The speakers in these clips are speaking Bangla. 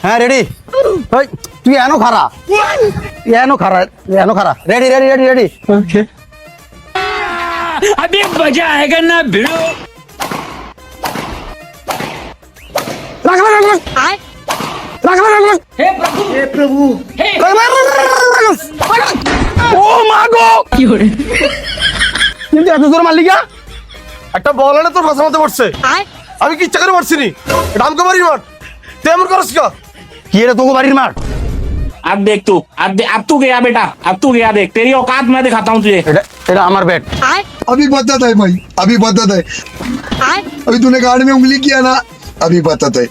হ্যাঁ রেডি তুই এনো খারা রেডি রেডি রেডি রেডি अभी मजा आएगा ना भिड़ो। हे प्रभु ও মা গো কিন্তু এত জোর মারলি গা একটা বল এনে তোর মাথা মধ্যে পড়ছে আমি কি ইচ্ছা করে মারছি নি এটা আমাকে বাড়ির মাঠ তুই এমন করছিস কা কি রে তোকে বাড়ির মাঠ अब देख तू अब तू गया बेटा अब तू गया देख तेरी औकात मैं दिखाता हूँ तुझे। এটা এটা আমার ব্যাট अभी बदत है भाई, अभी बदत है। अभी तूने गाड़ी में उंगली किया ना, अभी बदत है।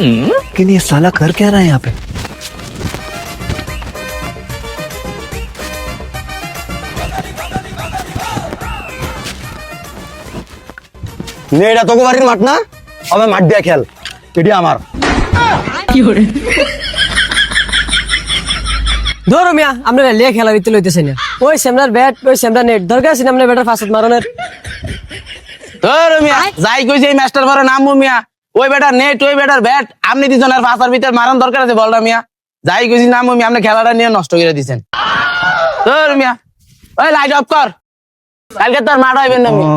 लेकिन ये साला कर क्या रहा है यहाँ पे নে এটা তোকে বাড়ির মাঠ না হবে মাঠ দিয়ে খেল এটি আমার ধরো মিয়া আপনারা লিয়ে খেলা দিতে লইতেছেন না ওই সেমনার ব্যাট ওই সেমনার নেট দরকার আছে না আপনার ব্যাটার ফাঁসত মারনের ধর মিয়া যাই কইছে এই মাস্টার পরে নামবো মিয়া ওই বেটার নেট ওই বেটার ব্যাট আপনি দুজনের ফাঁসার ভিতর মারন দরকার আছে বলটা মিয়া যাই কইছি নামবো মিয়া আপনি খেলাটা নিয়ে নষ্ট করে দিছেন ধর মিয়া ওই লাইট অফ কর কালকে তোর মাঠ হইবেন না মিয়া